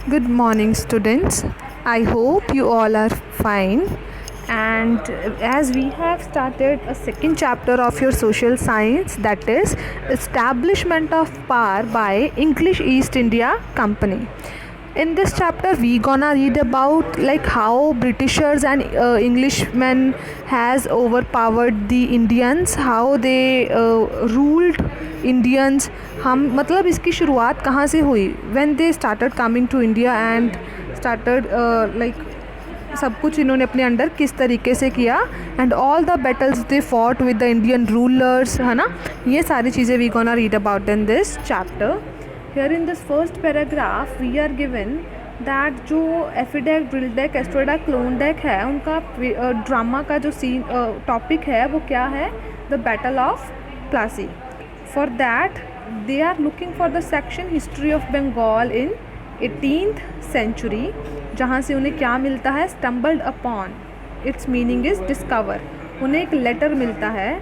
Good morning, students. I hope you all are fine. And as we have started a second chapter of your social science, that is Establishment of Power by English East India Company. In this chapter, we gonna read about like how Britishers and Englishmen has overpowered the Indians, how they ruled Indians. हम मतलब इसकी शुरुआत कहाँ से हुई? When they started coming to India and started like सब कुछ इन्होंने अपने अंडर किस तरीके से किया and all the battles they fought with the Indian rulers, है ना. ये सारी चीज़ें we gonna read about in this chapter. Here in this first paragraph we are given that जो एफिडेक, ड्रिलडेक, एस्ट्रोडेक, क्लोनडेक है उनका ड्रामा का जो सीन टॉपिक है वो क्या है? The battle of Plassey. For that they are looking for the section history of Bengal in 18th century, जहाँ से उन्हें क्या मिलता है? Stumbled upon, its meaning is discover. उन्हें एक लेटर मिलता है.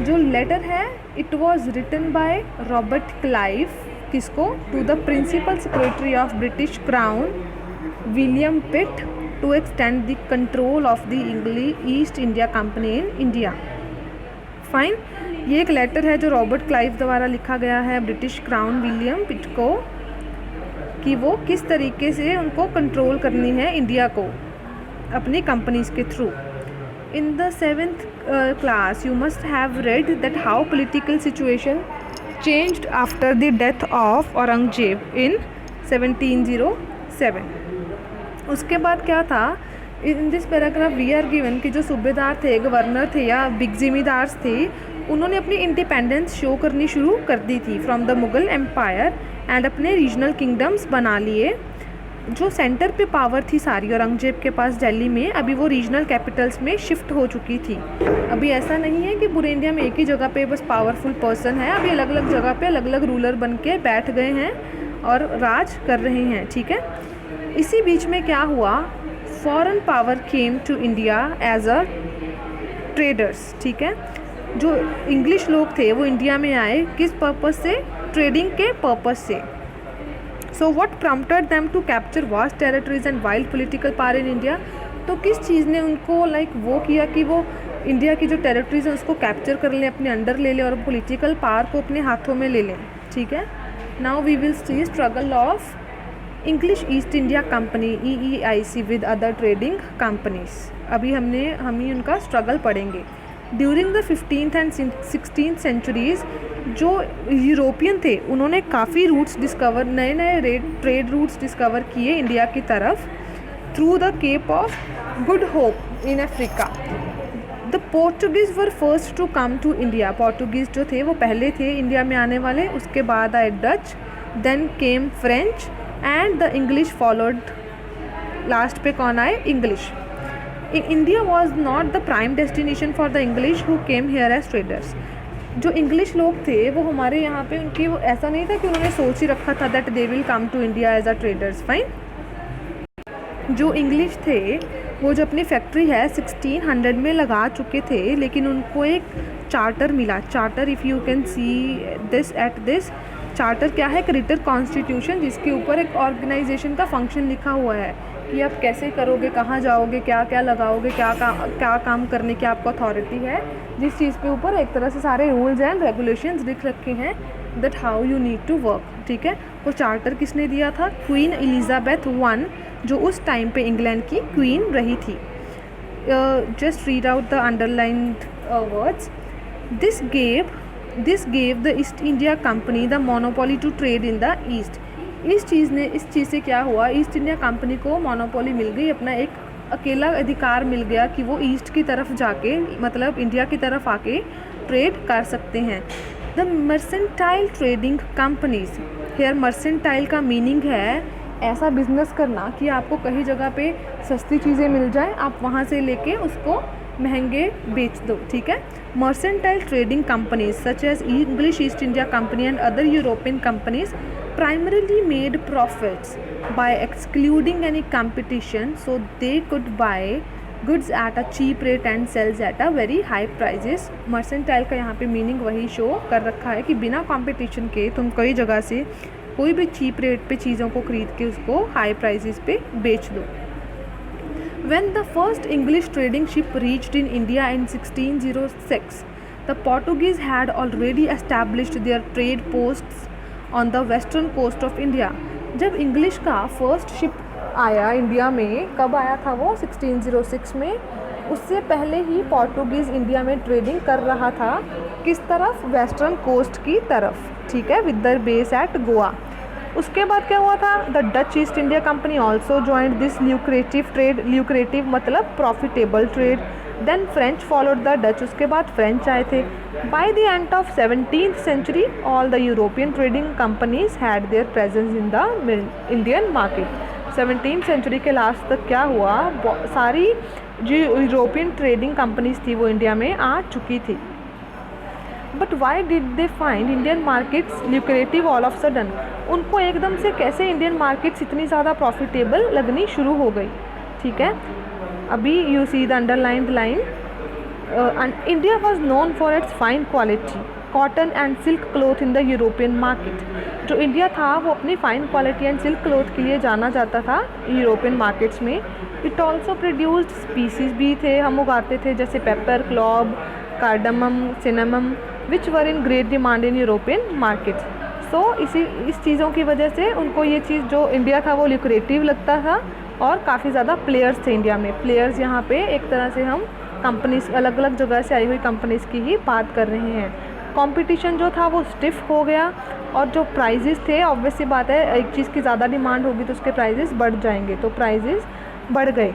जो लेटर है it was written by Robert Clive. किसको? To the principal secretary of British Crown William Pitt to extend the control of the East India company in India. Fine. ये एक letter है जो रॉबर्ट क्लाइव द्वारा लिखा गया है ब्रिटिश क्राउन विलियम पिट को कि वो किस तरीके से उनको कंट्रोल करनी है इंडिया को अपनी कंपनीज के through. In the 7th class you must have read that how political situation changed after the death of Aurangzeb in 1707. उसके बाद क्या था? In this paragraph we are given कि जो सूबेदार थे, गवर्नर थे या बिग जिमीदार्स थे, उन्होंने अपनी इंडिपेंडेंस शो करनी शुरू कर दी थी from the Mughal empire and अपने रीजनल किंगडम्स बना लिए. जो सेंटर पे पावर थी सारी औरंगजेब के पास दिल्ली में, अभी वो रीजनल कैपिटल्स में शिफ्ट हो चुकी थी. अभी ऐसा नहीं है कि पूरे इंडिया में एक ही जगह पे बस पावरफुल पर्सन है. अभी अलग अलग जगह पे अलग अलग रूलर बन के बैठ गए हैं और राज कर रहे हैं. ठीक है. इसी बीच में क्या हुआ? Foreign power came to India as a traders. ठीक है. जो इंग्लिश लोग थे वो इंडिया में आए किस पर्पस से? ट्रेडिंग के पर्पस से. So what prompted them to capture vast territories and wild political power in India. तो किस चीज़ ने उनको वो किया कि वो इंडिया की जो टेरिटरीज है उसको कैप्चर कर लें, अपने अंडर ले लें और पॉलिटिकल पावर को अपने हाथों में ले लें. ठीक है. Now we will see struggle of English East India Company EEIC with other trading companies. अभी हम ही उनका स्ट्रगल पढ़ेंगे. During the 15th and 16th centuries जो यूरोपियन थे उन्होंने काफ़ी रूट्स डिस्कवर, नए नए ट्रेड रूट्स डिस्कवर किए इंडिया की तरफ through the Cape of Good Hope in Africa. The Portuguese were first to come to India. Portuguese जो थे वो पहले थे इंडिया में आने वाले. उसके बाद आए Dutch, then came French and the English followed. Last पे कौन आए? English. India was not the prime destination for the English who came here as traders. जो इंग्लिश लोग थे वो हमारे यहाँ पे उनकी वो ऐसा नहीं था कि उन्होंने सोच ही रखा था that they will come to India as a traders. Fine. जो इंग्लिश थे वो जो अपनी फैक्ट्री है 1600 में लगा चुके थे, लेकिन उनको एक चार्टर मिला. Charter, if you can see this at this charter क्या है? एक रिटन कॉन्स्टिट्यूशन जिसके ऊपर एक ऑर्गेनाइजेशन का फंक्शन लिखा हुआ है कि आप कैसे करोगे, कहाँ जाओगे, क्या क्या लगाओगे, क्या काम करने की आपको अथॉरिटी है. जिस चीज़ पे ऊपर एक तरह से सारे रूल्स एंड रेगुलेशंस लिख रखे हैं that how you need to work. ठीक है. वो चार्टर किसने दिया था? क्वीन एलिजाबेथ I, जो उस टाइम पे इंग्लैंड की क्वीन रही थी. Just read out the underlined words. This gave the East India Company the monopoly to trade in the East. इस चीज़ से क्या हुआ? ईस्ट इंडिया कंपनी को मोनोपोली मिल गई, अपना एक अकेला अधिकार मिल गया कि वो ईस्ट की तरफ जाके मतलब इंडिया की तरफ आके ट्रेड कर सकते हैं. The mercantile trading companies. Here mercantile का मीनिंग है ऐसा बिजनेस करना कि आपको कहीं जगह पे सस्ती चीज़ें मिल जाए, आप वहाँ से लेके उसको महंगे बेच दो. ठीक है. Mercantile trading companies such as English East India Company and other European companies primarily made profits by excluding any competition, so they could buy goods at a cheap rate and sells at a very high prices. Mercantile का यहाँ पे meaning वही show कर रखा है कि बिना competition के तुम कई जगह से कोई भी चीप रेट पे चीज़ों को खरीद के उसको हाई प्राइसेस पे बेच दो। When the first English trading ship reached in India in 1606, the Portuguese had already established their trade posts on the western coast of India. जब इंग्लिश का फर्स्ट शिप आया इंडिया में, कब आया था वो? 1606 में। उससे पहले ही पोर्टुगीज़ इंडिया में ट्रेडिंग कर रहा था। किस तरफ? वेस्टर्न कोस्ट की तरफ, ठीक है, with the base at Goa. उसके बाद क्या हुआ था? The Dutch East India Company also joined this lucrative trade. Lucrative मतलब profitable trade. Then French followed the Dutch. उसके बाद फ्रेंच आए थे। By the end of 17th century all the European trading companies had their presence in the Indian market. 17th century के last तक क्या हुआ? सारी जो यूरोपियन ट्रेडिंग कंपनीज थी वो इंडिया में आ चुकी थी। But why did they find Indian markets lucrative all of sudden? उनको एकदम से कैसे इंडियन मार्केट्स इतनी ज़्यादा प्रॉफिटेबल लगनी शुरू हो गई? ठीक है, अभी you see the underlined line. India was known for its fine quality cotton and silk cloth in the European market. जो इंडिया था वो अपनी fine quality and silk cloth के लिए जाना जाता था यूरोपियन मार्केट्स में। इट ऑल्सो प्रोड्यूस्ड स्पीसीज भी थे, हम उगाते थे, जैसे pepper, clove, cardamom, cinnamon, which were in great demand in European markets. So इस चीज़ों की वजह से उनको ये चीज़ जो इंडिया था वो ल्यूक्रेटिव लगता था और काफ़ी ज़्यादा प्लेयर्स थे इंडिया में। प्लेयर्स यहाँ पे एक तरह से हम कंपनीज, अलग अलग जगह से आई हुई कंपनीज़ की ही बात कर रहे हैं। कंपटीशन जो था वो स्टिफ हो गया और जो प्राइजेस थे, ऑब्वियस सी बात है, एक चीज़ की ज़्यादा डिमांड होगी तो उसके प्राइजेस बढ़ जाएंगे, तो प्राइजेस बढ़ गए।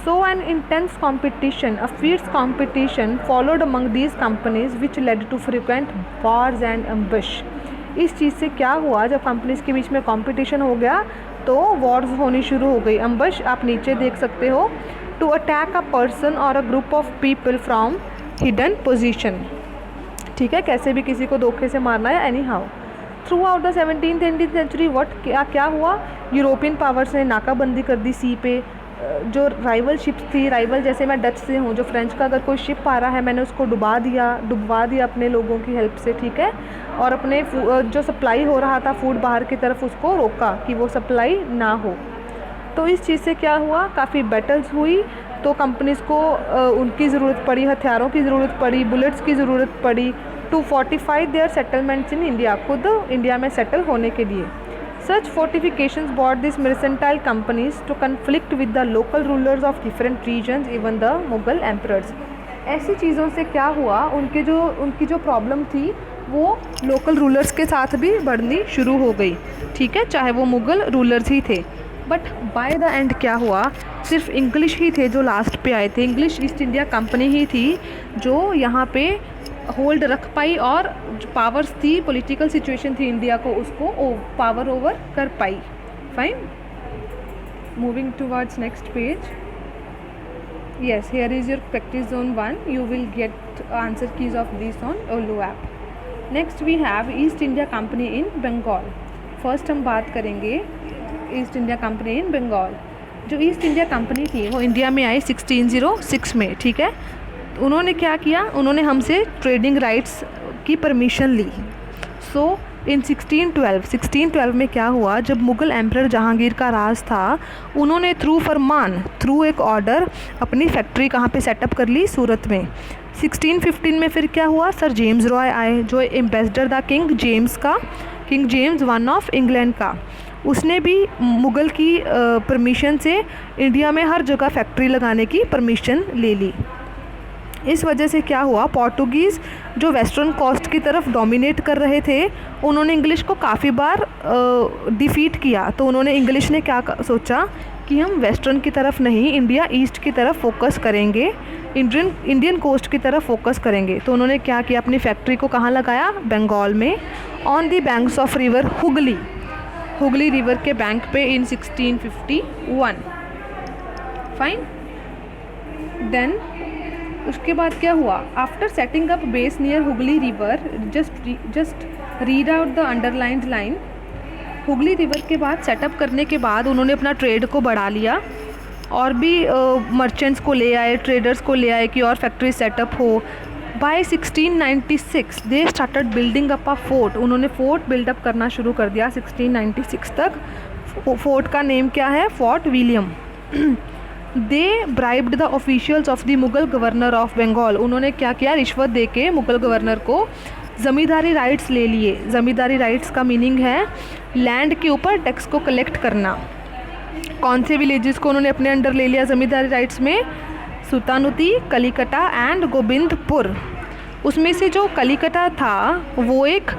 So an intense competition, a fierce competition followed among these companies which led to frequent wars and ambush. इस चीज़ से क्या हुआ? जब कंपनीज़ के बीच में कंपटीशन हो गया तो वॉर्स होनी शुरू हो गई। अम्बश आप नीचे देख सकते हो, टू अटैक अ पर्सन और a group of people from hidden position. ठीक है, कैसे भी किसी को धोखे से मारना है, anyhow. Throughout the 17th and 18th century क्या हुआ? यूरोपियन पावर्स ने नाकाबंदी कर दी सी पे। जो राइवल शिप्स थी, राइवल जैसे मैं डच से हूँ, जो फ्रेंच का अगर कोई शिप आ रहा है मैंने उसको डुबा दिया अपने लोगों की हेल्प से, ठीक है, और अपने जो सप्लाई हो रहा था फूड बाहर की तरफ उसको रोका कि वो सप्लाई ना हो। तो इस चीज़ से क्या हुआ? काफ़ी बैटल्स हुई, तो कंपनीज़ को उनकी ज़रूरत पड़ी, हथियारों की ज़रूरत पड़ी, बुलेट्स की ज़रूरत पड़ी, to fortify their settlements in India, खुद इंडिया में सेटल होने के लिए। Such fortifications brought these mercantile companies to conflict with the local rulers of different regions, even the Mughal emperors. ऐसी चीज़ों से क्या हुआ? उनकी जो प्रॉब्लम थी वो लोकल रूलर्स के साथ भी बढ़नी शुरू हो गई, ठीक है, चाहे वो मुग़ल रूलर्स ही थे। बट बाय द एंड क्या हुआ? सिर्फ इंग्लिश ही थे जो लास्ट पे आए थे। इंग्लिश ईस्ट इंडिया कंपनी ही थी जो यहाँ पे होल्ड रख पाई और जो पावर्स थी, पॉलिटिकल सिचुएशन थी इंडिया को, उसको पावर ओवर कर पाई। Fine, moving towards next page. yes, here is your practice zone 1. You will get answer keys of this on OLU app. Next we have East India Company in Bengal. First हम बात करेंगे east India company in Bengal. जो east India company थी वो India में आई 1606 में, ठीक है। उन्होंने क्या किया? उन्होंने हमसे ट्रेडिंग राइट्स की परमिशन ली। सो इन 1612 में क्या हुआ? जब मुग़ल एम्परर जहांगीर का राज था, उन्होंने थ्रू एक ऑर्डर अपनी फैक्ट्री कहाँ पे सेटअप कर ली? सूरत में। 1615 में फिर क्या हुआ? सर जेम्स रॉय आए, जो एम्बेसडर था king James one of England का। उसने भी मुग़ल की परमिशन से इंडिया में हर जगह फैक्ट्री लगाने की परमिशन ले ली। इस वजह से क्या हुआ? पोर्टुगीज़ जो वेस्टर्न कोस्ट की तरफ डोमिनेट कर रहे थे, उन्होंने इंग्लिश को काफ़ी बार डिफीट किया। तो उन्होंने इंग्लिश ने क्या सोचा कि हम वेस्टर्न की तरफ नहीं, इंडिया ईस्ट की तरफ फोकस करेंगे, इंडियन कोस्ट की तरफ फोकस करेंगे। तो उन्होंने क्या किया? अपनी फैक्ट्री को कहाँ लगाया? बंगाल में, on the banks of river Hooghly river के बैंक पे इन 1651। फाइन। देन उसके बाद क्या हुआ? After setting up base near Hooghly river, just read out the underlined line. Hooghly river के बाद सेटअप करने के बाद उन्होंने अपना ट्रेड को बढ़ा लिया और भी मर्चेंट्स को ले आए, ट्रेडर्स को ले आए कि और फैक्ट्री सेटअप हो। By 1696 they started building up a fort, उन्होंने फोर्ट बिल्डअप करना शुरू कर दिया 1696 तक। फोर्ट का नेम क्या है? Fort William. They bribed the officials of the Mughal governor of Bengal, उन्होंने क्या किया? रिश्वत दे के मुगल गवर्नर को ज़मींदारी राइट्स ले लिए। ज़मींदारी राइट्स का मीनिंग है लैंड के ऊपर टैक्स को कलेक्ट करना। कौन से विलेजेस को उन्होंने अपने अंडर ले लिया ज़मींदारी राइट्स में? सुल्तानुती, कलिकटा एंड गोबिंदपुर। उसमें से जो कलिकटा था वो एक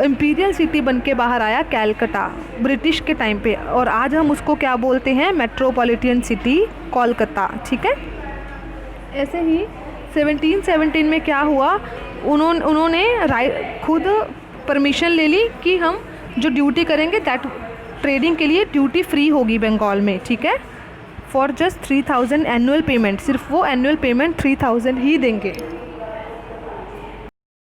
इम्पीरियल सिटी बन के बाहर आया, कैलकटा, ब्रिटिश के टाइम पे, और आज हम उसको क्या बोलते हैं? Metropolitan city Kolkata. ठीक है। ऐसे ही 1717 में क्या हुआ? उन्होंने खुद परमिशन ले ली कि हम जो ड्यूटी करेंगे दैट ट्रेडिंग के लिए ड्यूटी फ्री होगी बंगाल में। ठीक है। फॉर जस्ट 3000 एनुअल पेमेंट, सिर्फ वो एनुअल पेमेंट 3000 ही देंगे।